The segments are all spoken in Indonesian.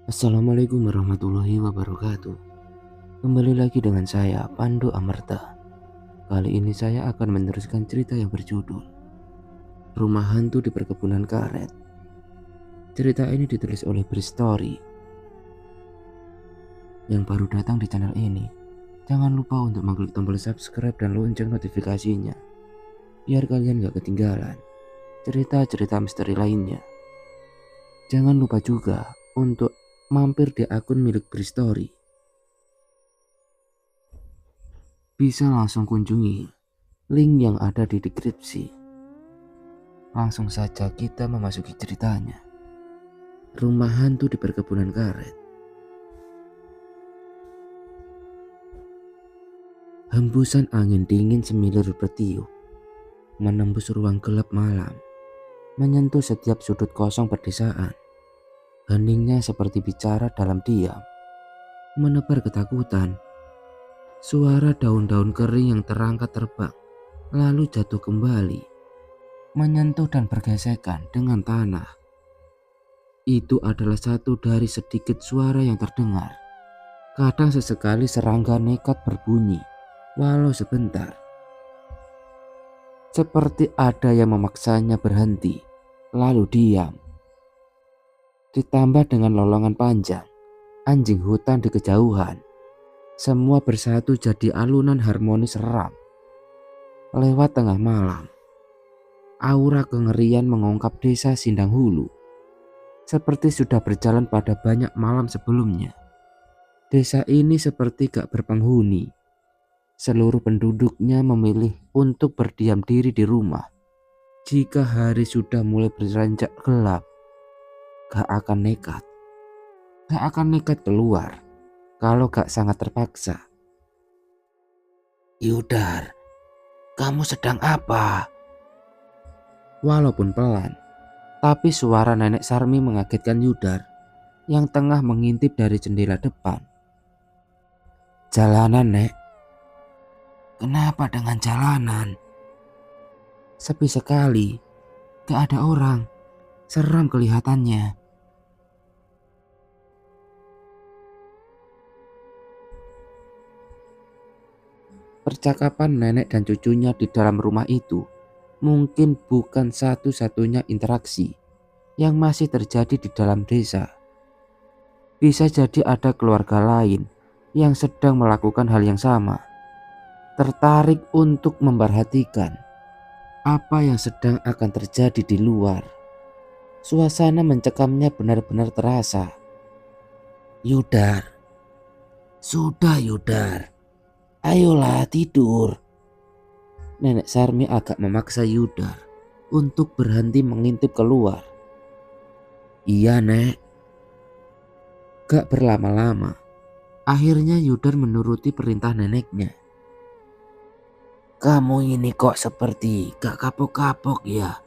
Assalamualaikum warahmatullahi wabarakatuh. Kembali lagi dengan saya, Pandu Amerta. Kali ini saya akan meneruskan cerita yang berjudul Rumah Hantu di Perkebunan Karet. Cerita ini ditulis oleh Bristory. Yang baru datang di channel ini, jangan lupa untuk mengklik tombol subscribe dan lonceng notifikasinya, biar kalian gak ketinggalan cerita-cerita misteri lainnya. Jangan lupa juga untuk mampir di akun milik Bristory. Bisa langsung kunjungi link yang ada di deskripsi. Langsung saja kita memasuki ceritanya. Rumah Hantu di Perkebunan Karet. Hembusan angin dingin semilir bertiup, menembus ruang gelap malam, menyentuh setiap sudut kosong perdesaan. Heningnya seperti bicara dalam diam, menebar ketakutan. Suara daun-daun kering yang terangkat terbang, lalu jatuh kembali, menyentuh dan bergesekan dengan tanah. Itu adalah satu dari sedikit suara yang terdengar. Kadang sesekali serangga nekat berbunyi, walau sebentar. Seperti ada yang memaksanya berhenti, lalu diam. Ditambah dengan lolongan panjang, anjing hutan di kejauhan. Semua bersatu jadi alunan harmonis seram. Lewat tengah malam, aura kengerian mengungkap desa Sindang Hulu. Seperti sudah berjalan pada banyak malam sebelumnya. Desa ini seperti gak berpenghuni. Seluruh penduduknya memilih untuk berdiam diri di rumah. Jika hari sudah mulai beranjak gelap, gak akan nekat keluar kalau gak sangat terpaksa. "Yudar, kamu sedang apa?" Walaupun pelan, tapi suara Nenek Sarmi mengagetkan Yudar yang tengah mengintip dari jendela depan. "Jalanan, Nek." "Kenapa dengan jalanan?" "Sepi sekali, gak ada orang, seram kelihatannya." Percakapan nenek dan cucunya di dalam rumah itu mungkin bukan satu-satunya interaksi yang masih terjadi di dalam desa. Bisa jadi ada keluarga lain yang sedang melakukan hal yang sama, tertarik untuk memperhatikan apa yang sedang akan terjadi di luar. Suasana mencekamnya benar-benar terasa. "Yudar, sudah Yudar, ayolah tidur." Nenek Sarmi agak memaksa Yudar untuk berhenti mengintip keluar. "Iya, Nek." Gak berlama-lama, akhirnya Yudar menuruti perintah neneknya. "Kamu ini kok seperti gak kapok-kapok ya?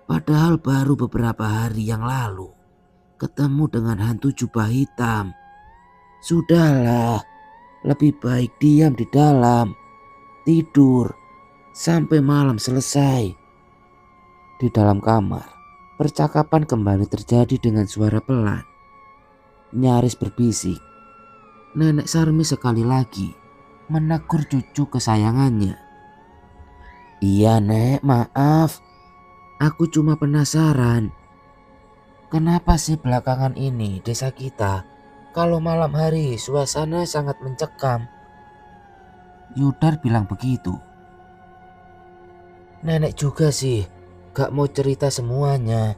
Padahal baru beberapa hari yang lalu ketemu dengan hantu jubah hitam. Sudahlah, lebih baik diam di dalam, tidur sampai malam selesai." Di dalam kamar, percakapan kembali terjadi dengan suara pelan, nyaris berbisik. Nenek Sarmi sekali lagi menegur cucu kesayangannya. "Iya, Nek, maaf. Aku cuma penasaran. Kenapa sih belakangan ini desa kita kalau malam hari suasana sangat mencekam?" Yudar bilang begitu. "Nenek juga sih gak mau cerita semuanya.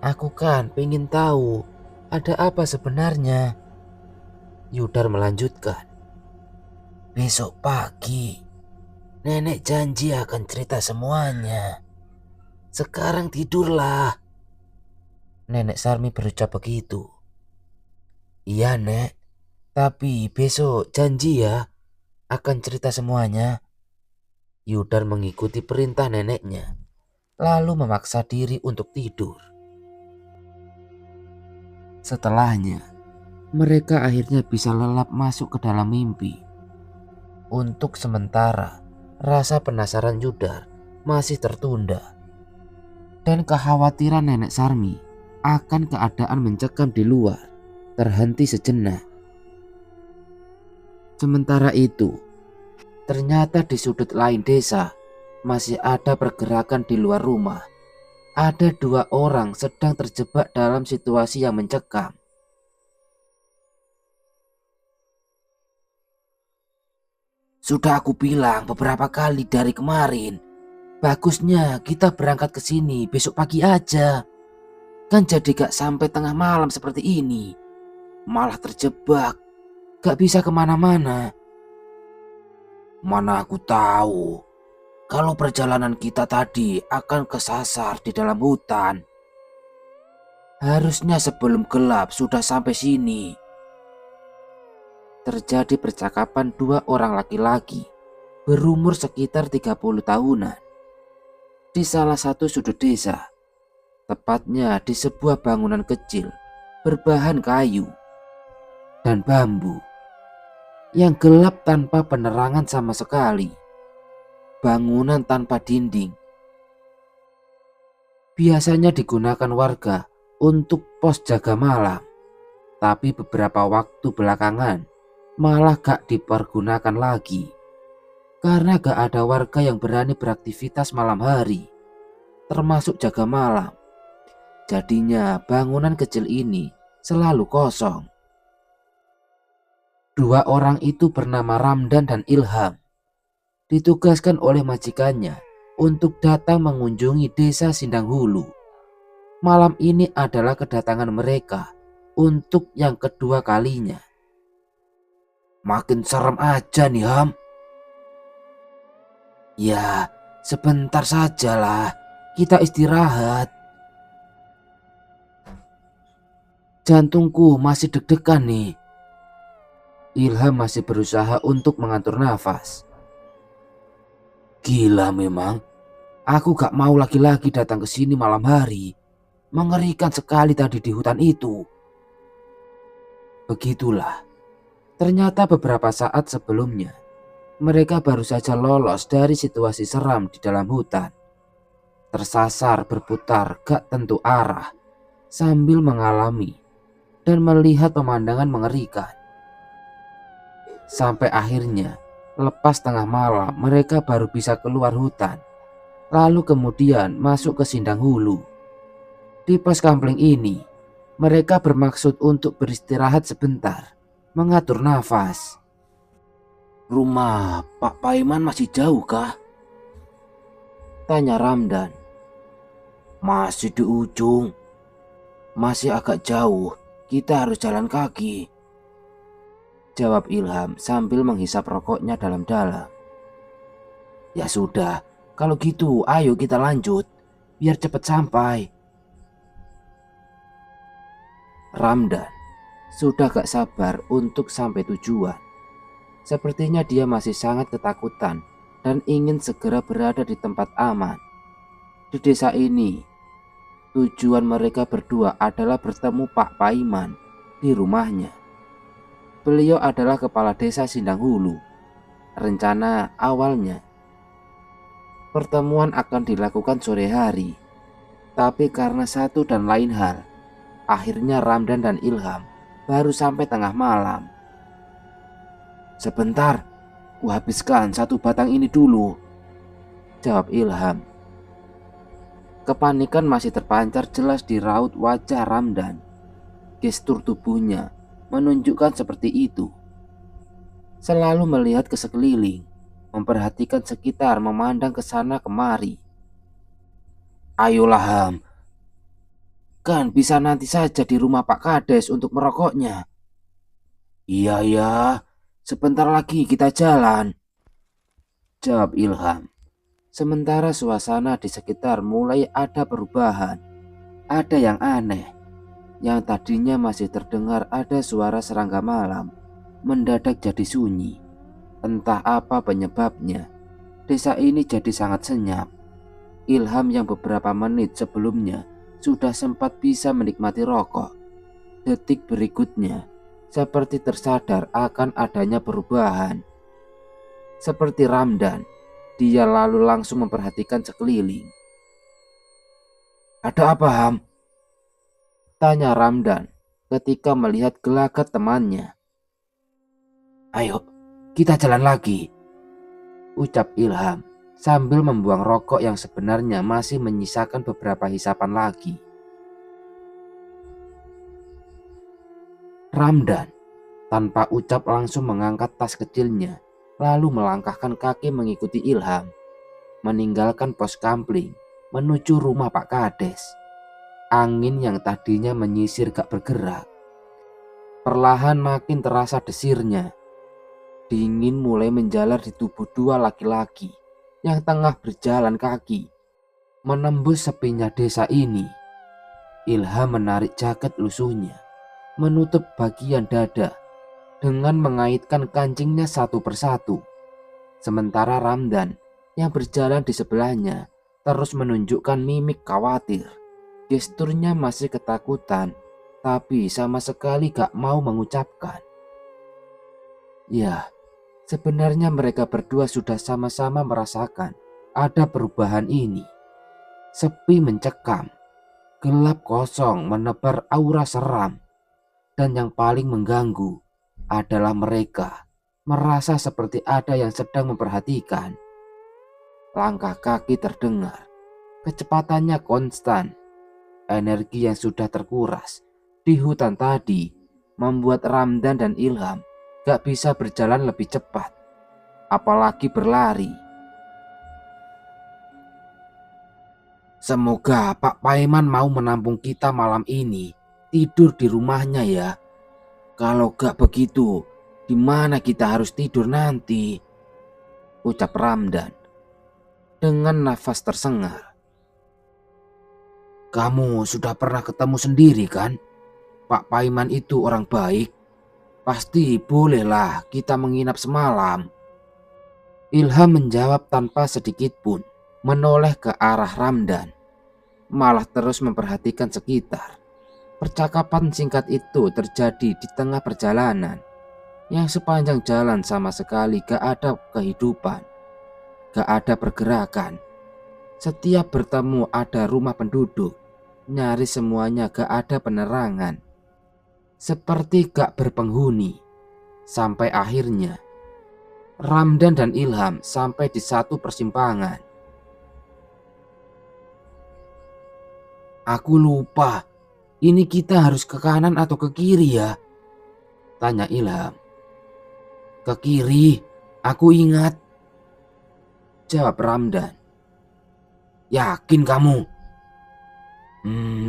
Aku kan pengen tahu ada apa sebenarnya." Yudar melanjutkan. "Besok pagi nenek janji akan cerita semuanya. Sekarang tidurlah." Nenek Sarmi berucap begitu. "Iya, Nek, tapi besok janji ya akan cerita semuanya." Yudar mengikuti perintah neneknya, lalu memaksa diri untuk tidur. Setelahnya, mereka akhirnya bisa lelap masuk ke dalam mimpi. Untuk sementara, rasa penasaran Yudar masih tertunda. Dan kekhawatiran Nenek Sarmi akan keadaan mencekam di luar terhenti sejenak. Sementara itu, ternyata di sudut lain desa masih ada pergerakan di luar rumah. Ada 2 orang sedang terjebak dalam situasi yang mencekam. Sudah aku bilang beberapa kali dari kemarin, bagusnya kita berangkat ke sini besok pagi aja. Kan jadi gak sampai tengah malam seperti ini. Malah terjebak, gak bisa kemana-mana. Mana aku tahu kalau perjalanan kita tadi akan kesasar di dalam hutan. Harusnya sebelum gelap sudah sampai sini. Terjadi percakapan 2 orang laki-laki berumur sekitar 30 tahunan di salah satu sudut desa, tepatnya di sebuah bangunan kecil berbahan kayu dan bambu yang gelap tanpa penerangan sama sekali. Bangunan tanpa dinding biasanya digunakan warga untuk pos jaga malam, tapi beberapa waktu belakangan malah gak dipergunakan lagi karena gak ada warga yang berani beraktivitas malam hari, termasuk jaga malam. Jadinya bangunan kecil ini selalu kosong. 2 orang itu bernama Ramdan dan Ilham. Ditugaskan oleh majikannya untuk datang mengunjungi desa Sindang Hulu. Malam ini adalah kedatangan mereka untuk yang kedua kalinya. Makin serem aja nih, Ham. Ya, sebentar sajalah. Kita istirahat. Jantungku masih deg-degan nih. Ilham masih berusaha untuk mengatur nafas. Gila memang. Aku gak mau lagi-lagi datang ke sini malam hari. Mengerikan sekali tadi di hutan itu. Begitulah. Ternyata beberapa saat sebelumnya, mereka baru saja lolos dari situasi seram di dalam hutan. Tersasar berputar gak tentu arah sambil mengalami dan melihat pemandangan mengerikan. Sampai akhirnya, lepas tengah malam mereka baru bisa keluar hutan. Lalu kemudian masuk ke Sindang Hulu. Di pos kampling ini, mereka bermaksud untuk beristirahat sebentar, mengatur nafas. Rumah Pak Paiman masih jauh kah? Tanya Ramdan. Masih di ujung. Masih agak jauh, kita harus jalan kaki. Jawab Ilham sambil menghisap rokoknya dalam-dalam. Ya sudah, kalau gitu ayo kita lanjut, biar cepat sampai. Ramdan sudah gak sabar untuk sampai tujuan. Sepertinya dia masih sangat ketakutan dan ingin segera berada di tempat aman. Di desa ini, tujuan mereka berdua adalah bertemu Pak Paiman di rumahnya. Beliau adalah kepala desa Sindang Hulu. Rencana awalnya, pertemuan akan dilakukan sore hari. Tapi karena satu dan lain hal, akhirnya Ramdan dan Ilham baru sampai tengah malam. Sebentar, kuhabiskan 1 batang ini dulu, jawab Ilham. Kepanikan masih terpancar jelas di raut wajah Ramdan. Gestur tubuhnya menunjukkan seperti itu. Selalu melihat ke sekeliling, memperhatikan sekitar, memandang ke sana kemari. Ayolah Ham, kan bisa nanti saja di rumah Pak Kades untuk merokoknya. Iya ya, sebentar lagi kita jalan, jawab Ilham. Sementara suasana di sekitar mulai ada perubahan. Ada yang aneh. Yang tadinya masih terdengar ada suara serangga malam, mendadak jadi sunyi. Entah apa penyebabnya, desa ini jadi sangat senyap. Ilham yang beberapa menit sebelumnya sudah sempat bisa menikmati rokok, detik berikutnya seperti tersadar akan adanya perubahan. Seperti Ramdan, dia lalu langsung memperhatikan sekeliling. Ada apa Ham? Tanya Ramdan ketika melihat gelagat temannya. "Ayo, kita jalan lagi," ucap Ilham sambil membuang rokok yang sebenarnya masih menyisakan beberapa hisapan lagi. Ramdan tanpa ucap langsung mengangkat tas kecilnya, lalu melangkahkan kaki mengikuti Ilham, meninggalkan pos kampling menuju rumah Pak Kades. Angin yang tadinya menyisir gak bergerak, perlahan makin terasa desirnya. Dingin mulai menjalar di tubuh dua laki-laki yang tengah berjalan kaki menembus sepinya desa ini. Ilham menarik jaket lusuhnya, menutup bagian dada dengan mengaitkan kancingnya satu persatu. Sementara Ramdan yang berjalan di sebelahnya terus menunjukkan mimik khawatir. Gesturnya masih ketakutan, tapi sama sekali gak mau mengucapkan. Ya, sebenarnya mereka berdua sudah sama-sama merasakan ada perubahan ini. Sepi mencekam, gelap kosong menebar aura seram, dan yang paling mengganggu adalah mereka merasa seperti ada yang sedang memperhatikan. Langkah kaki terdengar, kecepatannya konstan. Energi yang sudah terkuras di hutan tadi membuat Ramdan dan Ilham gak bisa berjalan lebih cepat, apalagi berlari. "Semoga Pak Paiman mau menampung kita malam ini, tidur di rumahnya ya. Kalau gak begitu, di mana kita harus tidur nanti?" ucap Ramdan dengan nafas tersengal. "Kamu sudah pernah ketemu sendiri kan? Pak Paiman itu orang baik. Pasti bolehlah kita menginap semalam." Ilham menjawab tanpa sedikit pun menoleh ke arah Ramdan, malah terus memperhatikan sekitar. Percakapan singkat itu terjadi di tengah perjalanan yang sepanjang jalan sama sekali gak ada kehidupan, gak ada pergerakan. Setiap bertemu ada rumah penduduk, nyaris semuanya gak ada penerangan, seperti gak berpenghuni. Sampai akhirnya Ramdan dan Ilham sampai di satu persimpangan. "Aku lupa, ini kita harus ke kanan atau ke kiri ya?" tanya Ilham. "Ke kiri, aku ingat," jawab Ramdan. "Yakin kamu?"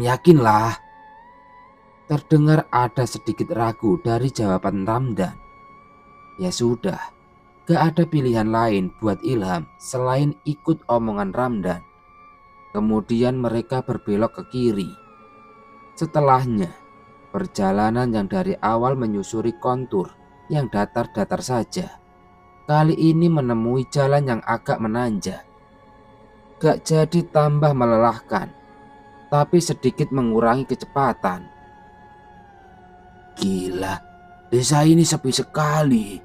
Yakinlah." Terdengar ada sedikit ragu dari jawaban Ramdan. Ya sudah, gak ada pilihan lain buat Ilham selain ikut omongan Ramdan. Kemudian mereka berbelok ke kiri. Setelahnya, perjalanan yang dari awal menyusuri kontur yang datar-datar saja, kali ini menemui jalan yang agak menanjak. Gak jadi tambah melelahkan, tapi sedikit mengurangi kecepatan. "Gila, desa ini sepi sekali,"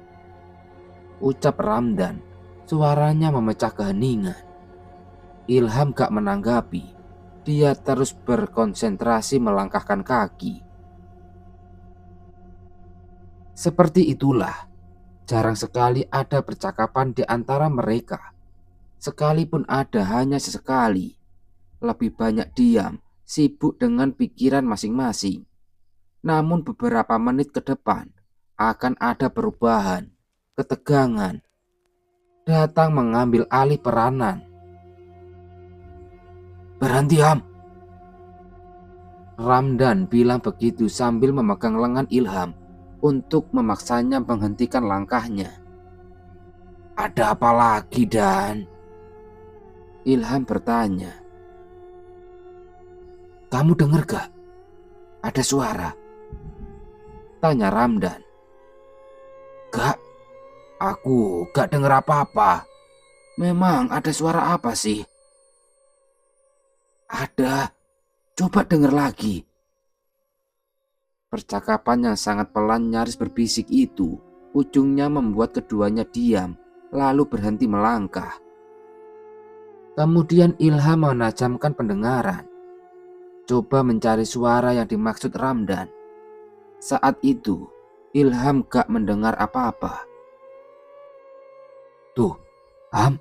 ucap Ramdan. Suaranya memecah keheningan. Ilham gak menanggapi. Dia terus berkonsentrasi melangkahkan kaki. Seperti itulah, jarang sekali ada percakapan di antara mereka. Sekalipun ada, hanya sesekali. Lebih banyak diam, sibuk dengan pikiran masing-masing. Namun beberapa menit ke depan akan ada perubahan. Ketegangan datang mengambil alih peranan. "Berhenti, Ham," Ramdan bilang begitu sambil memegang lengan Ilham untuk memaksanya menghentikan langkahnya. "Ada apa lagi, Dan?" Ilham bertanya. "Kamu dengar gak? Ada suara?" tanya Ramdan. "Gak, aku gak dengar apa-apa. Memang ada suara apa sih?" "Ada, coba dengar lagi." Percakapan yang sangat pelan nyaris berbisik itu ujungnya membuat keduanya diam lalu berhenti melangkah. Kemudian Ilham menajamkan pendengaran, coba mencari suara yang dimaksud Ramdan. Saat itu Ilham gak mendengar apa-apa. Tuh, Ham,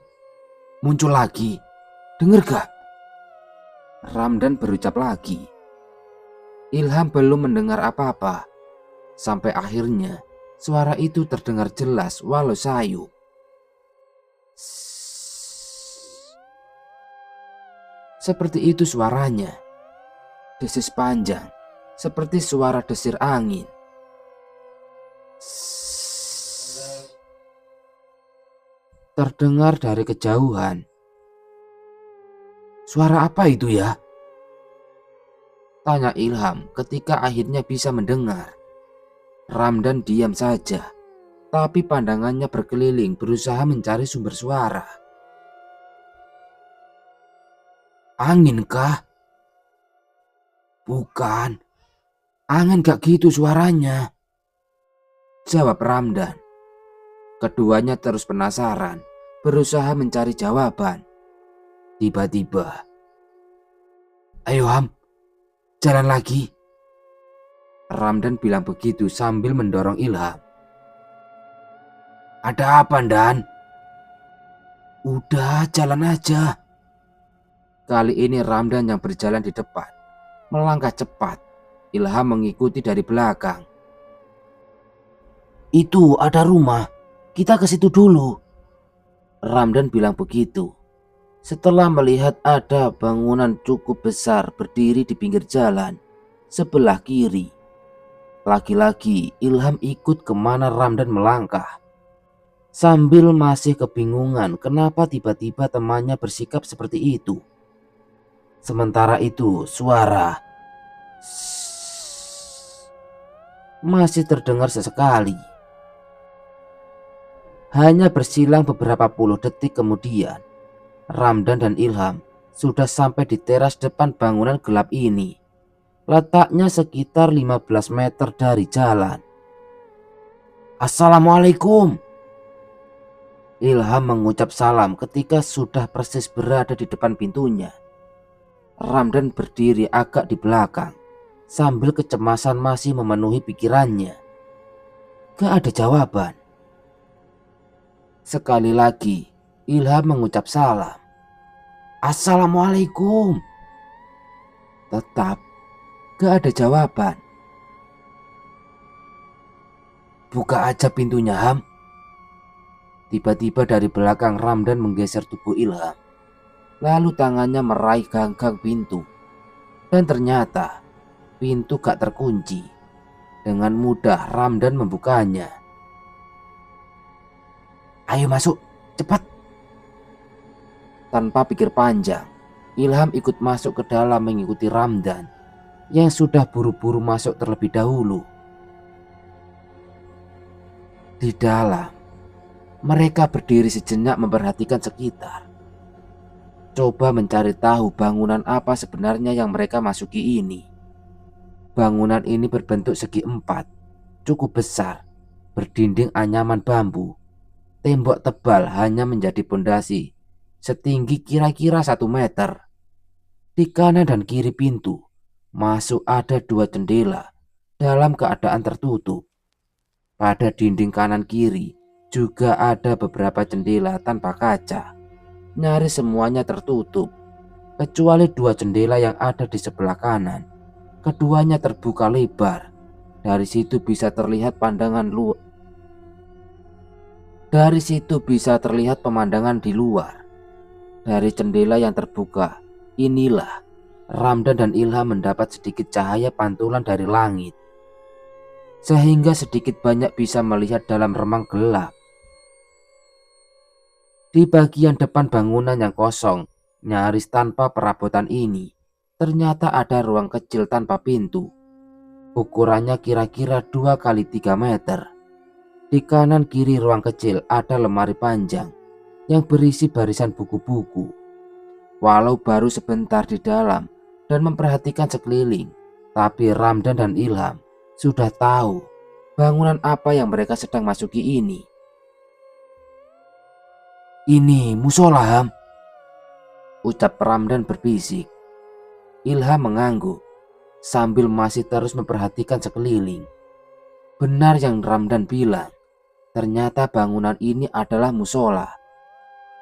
muncul lagi. Dengar gak? Ramdan berucap lagi. Ilham belum mendengar apa-apa. Sampai akhirnya suara itu terdengar jelas walau sayu. Seperti itu suaranya. Desis panjang, seperti suara desir angin. Terdengar dari kejauhan. Suara apa itu ya? Tanya Ilham ketika akhirnya bisa mendengar. Ramdan diam saja, tapi pandangannya berkeliling berusaha mencari sumber suara. Angin kah? Bukan, angin gak gitu suaranya, jawab Ramdan. Keduanya terus penasaran, berusaha mencari jawaban. Tiba-tiba, ayo Ham, jalan lagi. Ramdan bilang begitu sambil mendorong Ilham. Ada apa, Dan? Udah, jalan aja. Kali ini Ramdan yang berjalan di depan, melangkah cepat. Ilham mengikuti dari belakang. Itu ada rumah, kita ke situ dulu. Ramdan bilang begitu. Setelah melihat ada bangunan cukup besar berdiri di pinggir jalan sebelah kiri. Lagi-lagi Ilham ikut kemana Ramdan melangkah. Sambil masih kebingungan kenapa tiba-tiba temannya bersikap seperti itu. Sementara itu suara masih terdengar sesekali. Hanya bersilang beberapa puluh detik kemudian, Ramdan dan Ilham sudah sampai di teras depan bangunan gelap ini. Letaknya sekitar 15 meter dari jalan. Assalamualaikum. Ilham mengucap salam ketika sudah persis berada di depan pintunya. Ramdan berdiri agak di belakang sambil kecemasan masih memenuhi pikirannya. Gak ada jawaban. Sekali lagi Ilham mengucap salam. Assalamualaikum. Tetap gak ada jawaban. Buka aja pintunya, Ham. Tiba-tiba dari belakang Ramdan menggeser tubuh Ilham. Lalu tangannya meraih ganggang pintu. Dan ternyata pintu gak terkunci. Dengan mudah Ramdan membukanya. Ayo masuk, cepat. Tanpa pikir panjang, Ilham ikut masuk ke dalam mengikuti Ramdan yang sudah buru-buru masuk terlebih dahulu. Di dalam, mereka berdiri sejenak memperhatikan sekitar. Coba mencari tahu bangunan apa sebenarnya yang mereka masuki ini. Bangunan ini berbentuk segi empat, cukup besar, berdinding anyaman bambu. Tembok tebal hanya menjadi pondasi setinggi kira-kira 1 meter. Di kanan dan kiri pintu masuk ada 2 jendela dalam keadaan tertutup. Pada dinding kanan kiri juga ada beberapa jendela tanpa kaca. Nyaris semuanya tertutup, kecuali 2 jendela yang ada di sebelah kanan. Keduanya terbuka lebar. Dari situ bisa terlihat pemandangan di luar. Dari jendela yang terbuka, inilah Ramdan dan Ilham mendapat sedikit cahaya pantulan dari langit. Sehingga sedikit banyak bisa melihat dalam remang gelap. Di bagian depan bangunan yang kosong, nyaris tanpa perabotan ini, ternyata ada ruang kecil tanpa pintu. Ukurannya kira-kira 2 kali 3 meter. Di kanan kiri ruang kecil ada lemari panjang yang berisi barisan buku-buku. Walau baru sebentar di dalam dan memperhatikan sekeliling, tapi Ramdan dan Ilham sudah tahu bangunan apa yang mereka sedang masuki ini. Ini musola, Ham, ucap Ramdan berbisik. Ilham mengangguk sambil masih terus memperhatikan sekeliling. Benar yang Ramdan bilang, ternyata bangunan ini adalah musola.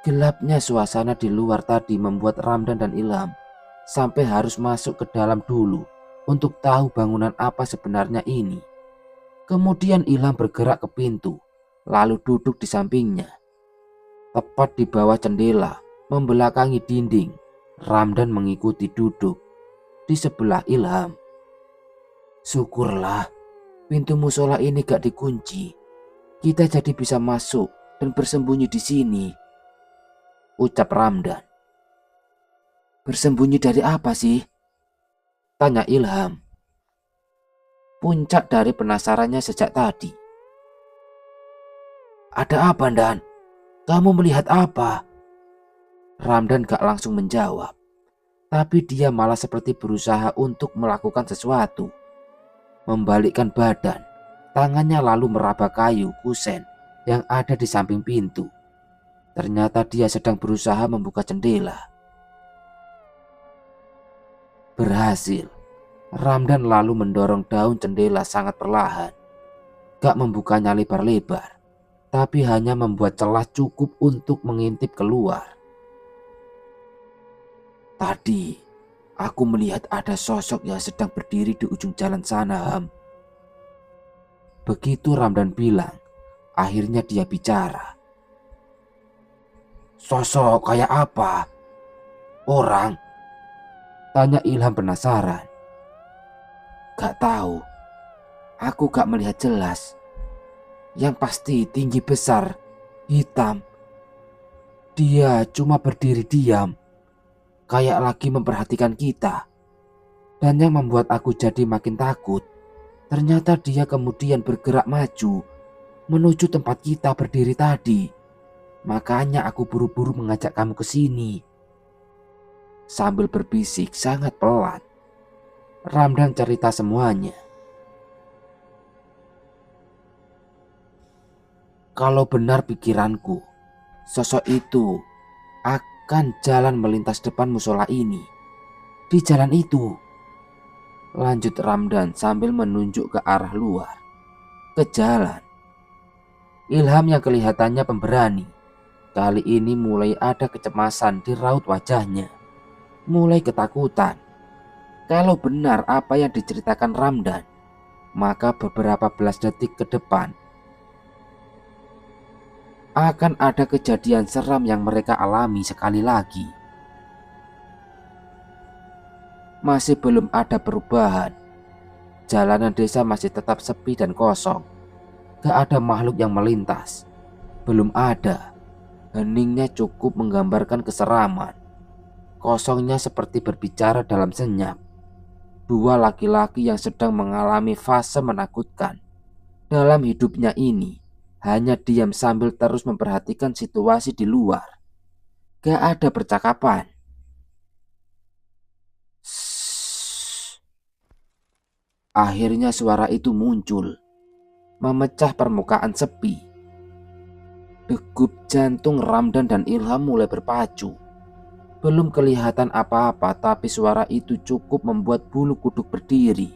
Gelapnya suasana di luar tadi membuat Ramdan dan Ilham sampai harus masuk ke dalam dulu untuk tahu bangunan apa sebenarnya ini. Kemudian Ilham bergerak ke pintu, lalu duduk di sampingnya. Tepat di bawah jendela, membelakangi dinding, Ramdan mengikuti duduk di sebelah Ilham. Syukurlah, pintu musola ini gak dikunci. Kita jadi bisa masuk dan bersembunyi di sini, ucap Ramdan. Bersembunyi dari apa sih? Tanya Ilham. Puncak dari penasarannya sejak tadi. Ada apa, Dan? Kamu melihat apa? Ramdan gak langsung menjawab, tapi dia malah seperti berusaha untuk melakukan sesuatu. Membalikkan badan, tangannya lalu meraba kayu kusen yang ada di samping pintu. Ternyata dia sedang berusaha membuka jendela. Berhasil. Ramdan lalu mendorong daun jendela sangat perlahan. Gak membukanya lebar-lebar, tapi hanya membuat celah cukup untuk mengintip keluar. Tadi, aku melihat ada sosok yang sedang berdiri di ujung jalan sana, Ham. Begitu Ramdan bilang, akhirnya dia bicara. Sosok kayak apa? Orang? Tanya Ilham penasaran. Gak tahu. Aku gak melihat jelas. Yang pasti tinggi besar, hitam. Dia cuma berdiri diam, kayak lagi memperhatikan kita. Dan yang membuat aku jadi makin takut, ternyata dia kemudian bergerak maju menuju tempat kita berdiri tadi. Makanya aku buru-buru mengajak kamu ke sini. Sambil berbisik sangat pelan, Ramdan cerita semuanya. Kalau benar pikiranku, sosok itu akan jalan melintas depan musola ini. Di jalan itu, lanjut Ramdan sambil menunjuk ke arah luar, ke jalan. Ilham yang kelihatannya pemberani, kali ini mulai ada kecemasan di raut wajahnya. Mulai ketakutan. Kalau benar apa yang diceritakan Ramdan, maka beberapa belas detik ke depan akan ada kejadian seram yang mereka alami sekali lagi. Masih belum ada perubahan. Jalanan desa masih tetap sepi dan kosong. Gak ada makhluk yang melintas. Belum ada. Heningnya cukup menggambarkan keseraman. Kosongnya seperti berbicara dalam senyap. Dua laki-laki yang sedang mengalami fase menakutkan. Dalam hidupnya ini, hanya diam sambil terus memperhatikan situasi di luar. Gak ada percakapan. Shhh. Akhirnya suara itu muncul, memecah permukaan sepi. Degup jantung Ramdan dan Ilham mulai berpacu. Belum kelihatan apa-apa, tapi suara itu cukup membuat bulu kuduk berdiri.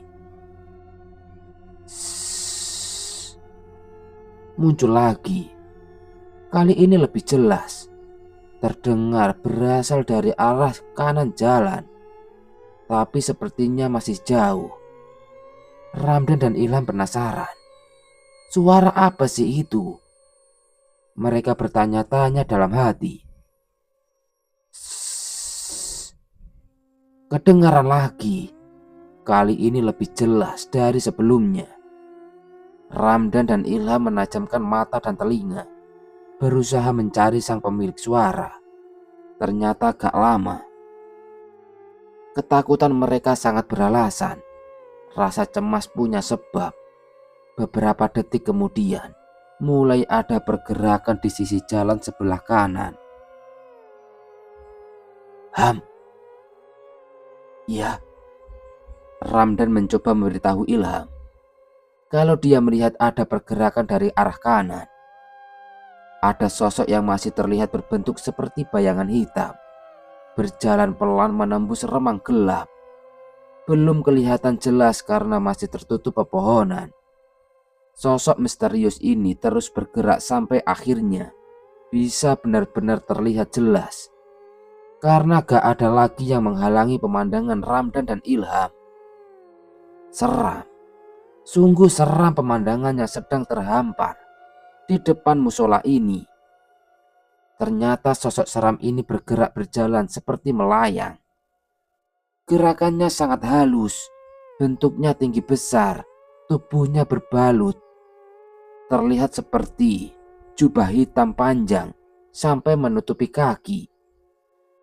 Shhh. Muncul lagi. Kali ini lebih jelas. Terdengar berasal dari arah kanan jalan, tapi sepertinya masih jauh. Ramdan dan Ilham penasaran. Suara apa sih itu? Mereka bertanya-tanya dalam hati. Kedengaran lagi. Kali ini lebih jelas dari sebelumnya. Ramdan dan Ilham menajamkan mata dan telinga, berusaha mencari sang pemilik suara. Ternyata gak lama. Ketakutan mereka sangat beralasan. Rasa cemas punya sebab. Beberapa detik kemudian, mulai ada pergerakan di sisi jalan sebelah kanan. Ham. Ya. Ramdan mencoba memberitahu Ilham kalau dia melihat ada pergerakan dari arah kanan. Ada sosok yang masih terlihat berbentuk seperti bayangan hitam, berjalan pelan menembus remang gelap. Belum kelihatan jelas karena masih tertutup pepohonan. Sosok misterius ini terus bergerak sampai akhirnya bisa benar-benar terlihat jelas. Karena gak ada lagi yang menghalangi pemandangan Ramdan dan Ilham. Seram, sungguh seram pemandangannya sedang terhampar di depan musola ini. Ternyata sosok seram ini bergerak berjalan seperti melayang. Gerakannya sangat halus, bentuknya tinggi besar, tubuhnya berbalut. Terlihat seperti jubah hitam panjang sampai menutupi kaki.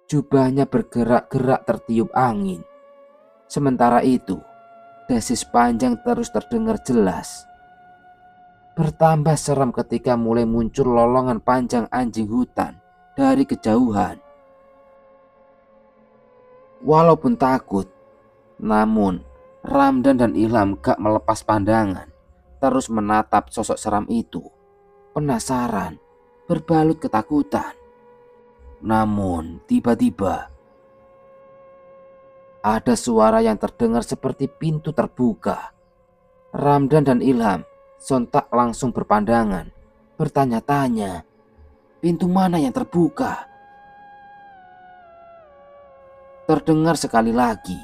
Jubahnya bergerak-gerak tertiup angin. Sementara itu, desis panjang terus terdengar jelas. Bertambah seram ketika mulai muncul lolongan panjang anjing hutan dari kejauhan. Walaupun takut, namun Ramdan dan Ilham gak melepas pandangan, terus menatap sosok seram itu. Penasaran, berbalut ketakutan. Namun tiba-tiba ada suara yang terdengar seperti pintu terbuka. Ramdan dan Ilham sontak langsung berpandangan, bertanya-tanya, pintu mana yang terbuka? Terdengar sekali lagi.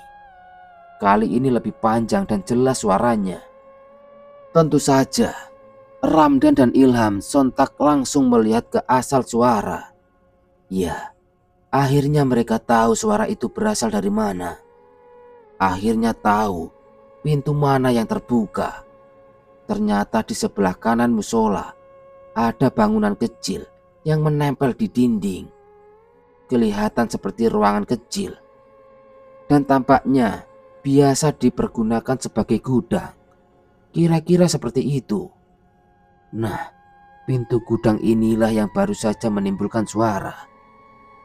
Kali ini lebih panjang dan jelas suaranya. Tentu saja, Ramdan dan Ilham sontak langsung melihat ke asal suara. Ya, akhirnya mereka tahu suara itu berasal dari mana. Akhirnya tahu pintu mana yang terbuka. Ternyata di sebelah kanan musola ada bangunan kecil yang menempel di dinding. Kelihatan seperti ruangan kecil. Dan tampaknya biasa dipergunakan sebagai gudang. Kira-kira seperti itu. Nah, pintu gudang inilah yang baru saja menimbulkan suara.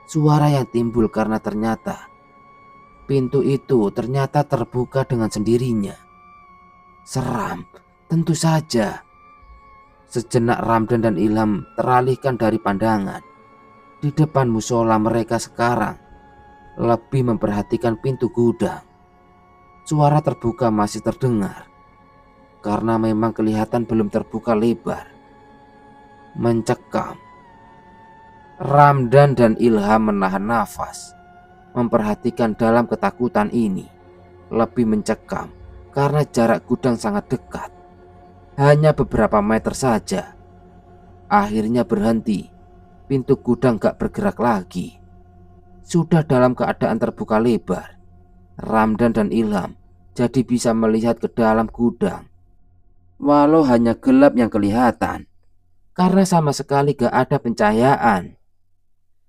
Suara yang timbul karena ternyata pintu itu ternyata terbuka dengan sendirinya. Seram, tentu saja. Sejenak Ramdan dan Ilham teralihkan dari pandangan. Di depan musola mereka sekarang lebih memperhatikan pintu gudang. Suara terbuka masih terdengar karena memang kelihatan belum terbuka lebar. Mencekam. Ramdan dan Ilham menahan nafas, memperhatikan dalam ketakutan ini. Lebih mencekam karena jarak gudang sangat dekat, hanya beberapa meter saja. Akhirnya berhenti. Pintu gudang gak bergerak lagi. Sudah dalam keadaan terbuka lebar, Ramdan dan Ilham jadi bisa melihat ke dalam gudang. Walau hanya gelap yang kelihatan, karena sama sekali gak ada pencahayaan.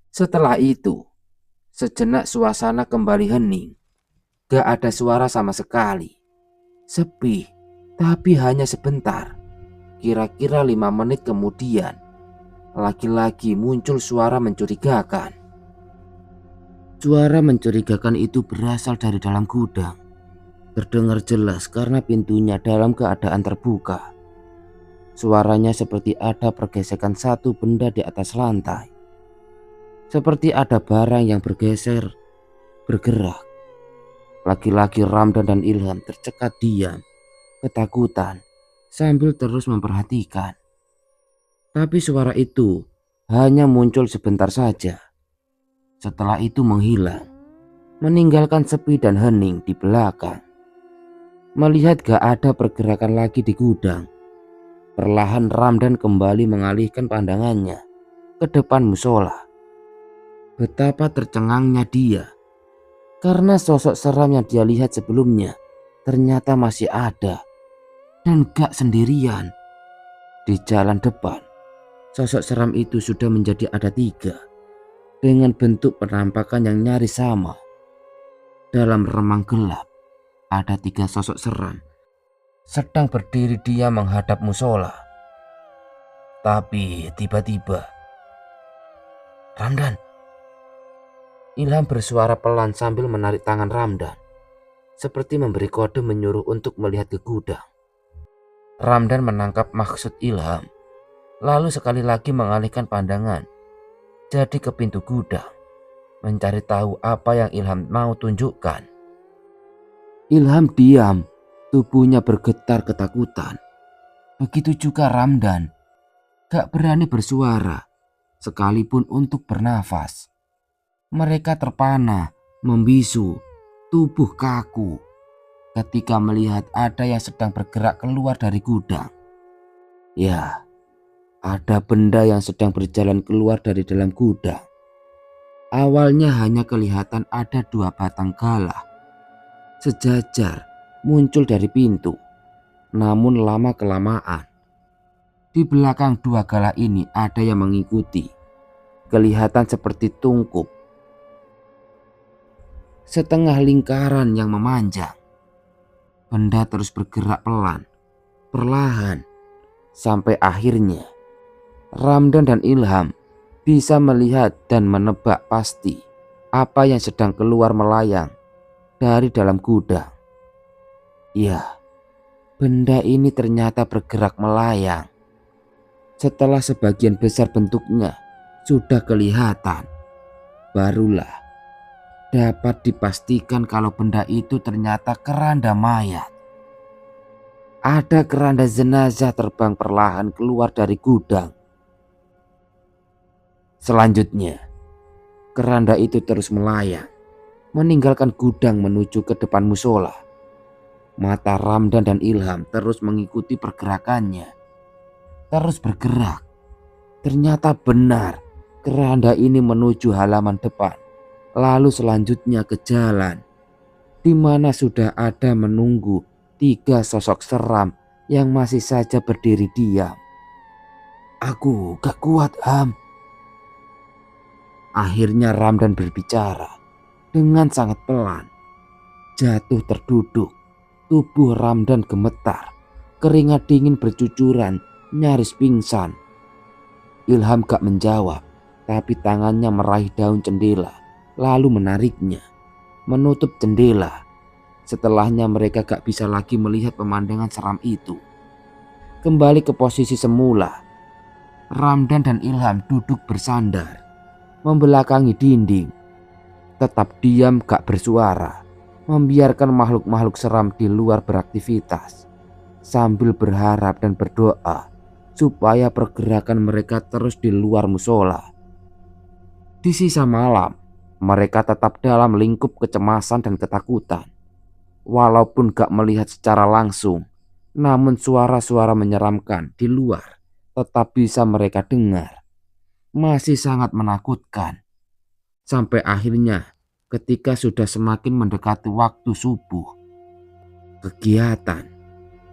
Setelah itu, sejenak suasana kembali hening. Gak ada suara sama sekali. Sepi, tapi hanya sebentar. Kira-kira 5 menit kemudian, lagi-lagi muncul suara mencurigakan. Suara mencurigakan itu berasal dari dalam gudang. Terdengar jelas karena pintunya dalam keadaan terbuka. Suaranya seperti ada pergesekan satu benda di atas lantai. Seperti ada barang yang bergeser, bergerak. Laki-laki Ramdan dan Ilham tercekat diam, ketakutan, sambil terus memperhatikan. Tapi suara itu hanya muncul sebentar saja. Setelah itu menghilang, meninggalkan sepi dan hening di belakang. Melihat gak ada pergerakan lagi di gudang, perlahan Ramdan kembali mengalihkan pandangannya ke depan musola. Betapa tercengangnya dia, karena sosok seram yang dia lihat sebelumnya ternyata masih ada dan gak sendirian. Di jalan depan, sosok seram itu sudah menjadi ada 3 dengan bentuk penampakan yang nyaris sama. Dalam remang gelap, ada 3 sosok seram sedang berdiri diam menghadap musola. Tapi tiba-tiba, Ramdan. Ilham bersuara pelan sambil menarik tangan Ramdan, seperti memberi kode menyuruh untuk melihat ke gudang. Ramdan menangkap maksud Ilham, lalu sekali lagi mengalihkan pandangan jadi ke pintu gudang, mencari tahu apa yang Ilham mau tunjukkan. Ilham diam, tubuhnya bergetar ketakutan. Begitu juga Ramdan, gak berani bersuara, sekalipun untuk bernafas. Mereka terpana, membisu, tubuh kaku ketika melihat ada yang sedang bergerak keluar dari gudang. Ya, ada benda yang sedang berjalan keluar dari dalam gudang. Awalnya hanya kelihatan ada 2 batang galah sejajar muncul dari pintu. Namun lama-kelamaan, di belakang 2 galah ini ada yang mengikuti. Kelihatan seperti tungkup, setengah lingkaran yang memanjang. Benda terus bergerak pelan, perlahan, sampai akhirnya Ramdan dan Ilham bisa melihat dan menebak pasti apa yang sedang keluar melayang dari dalam gudang. Ya, benda ini ternyata bergerak melayang. Setelah sebagian besar bentuknya sudah kelihatan, barulah dapat dipastikan kalau benda itu ternyata keranda mayat. Ada keranda jenazah terbang perlahan keluar dari gudang. Selanjutnya, keranda itu terus melayang, meninggalkan gudang menuju ke depan musola. Mata Ramdan dan Ilham terus mengikuti pergerakannya. Terus bergerak. Ternyata benar, keranda ini menuju halaman depan. Lalu selanjutnya ke jalan, di mana sudah ada menunggu 3 sosok seram yang masih saja berdiri diam. Aku gak kuat, Ham. Akhirnya Ramdan berbicara dengan sangat pelan. Jatuh terduduk, tubuh Ramdan gemetar, keringat dingin bercucuran, nyaris pingsan. Ilham gak menjawab, tapi tangannya meraih daun jendela, lalu menariknya, menutup jendela. Setelahnya mereka gak bisa lagi melihat pemandangan seram itu. Kembali ke posisi semula, Ramdan dan Ilham duduk bersandar, membelakangi dinding, tetap diam gak bersuara, membiarkan makhluk-makhluk seram di luar beraktivitas, sambil berharap dan berdoa supaya pergerakan mereka terus di luar musola. Di sisa malam, mereka tetap dalam lingkup kecemasan dan ketakutan. Walaupun gak melihat secara langsung, namun suara-suara menyeramkan di luar tetap bisa mereka dengar. Masih sangat menakutkan. Sampai akhirnya ketika sudah semakin mendekati waktu subuh, kegiatan,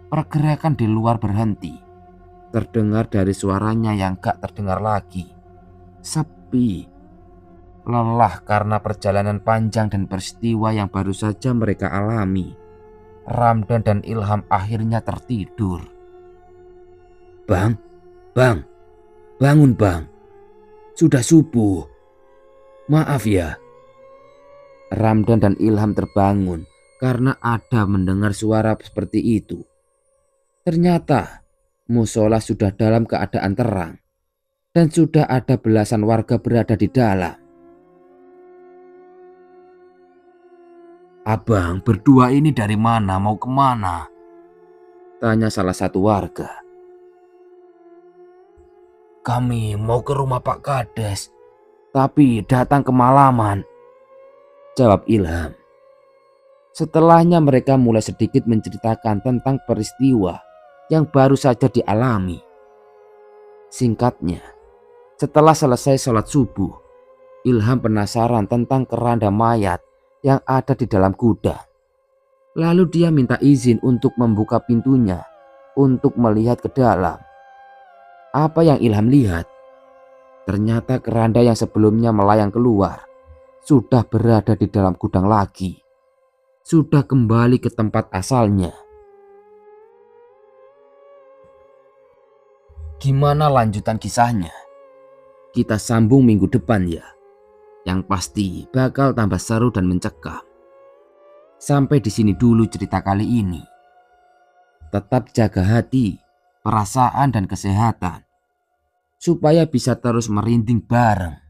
pergerakan di luar berhenti. Terdengar dari suaranya yang gak terdengar lagi. Sepi. Lelah karena perjalanan panjang dan peristiwa yang baru saja mereka alami, Ramdan dan Ilham akhirnya tertidur. Bang, bangun bang. Sudah subuh. Maaf ya. Ramdan dan Ilham terbangun karena ada mendengar suara seperti itu. Ternyata musola sudah dalam keadaan terang dan sudah ada belasan warga berada di dalam. Abang berdua ini dari mana, mau kemana? Tanya salah satu warga. Kami mau ke rumah Pak Kades, tapi datang kemalaman, jawab Ilham. Setelahnya mereka mulai sedikit menceritakan tentang peristiwa yang baru saja dialami. Singkatnya, setelah selesai sholat subuh, Ilham penasaran tentang keranda mayat yang ada di dalam gudang. Lalu dia minta izin untuk membuka pintunya untuk melihat ke dalam. Apa yang Ilham lihat? Ternyata keranda yang sebelumnya melayang keluar sudah berada di dalam gudang lagi. Sudah kembali ke tempat asalnya. Gimana lanjutan kisahnya? Kita sambung minggu depan ya. Yang pasti bakal tambah seru dan mencekam. Sampai di sini dulu cerita kali ini. Tetap jaga hati, perasaan dan kesehatan, supaya bisa terus merinding bareng.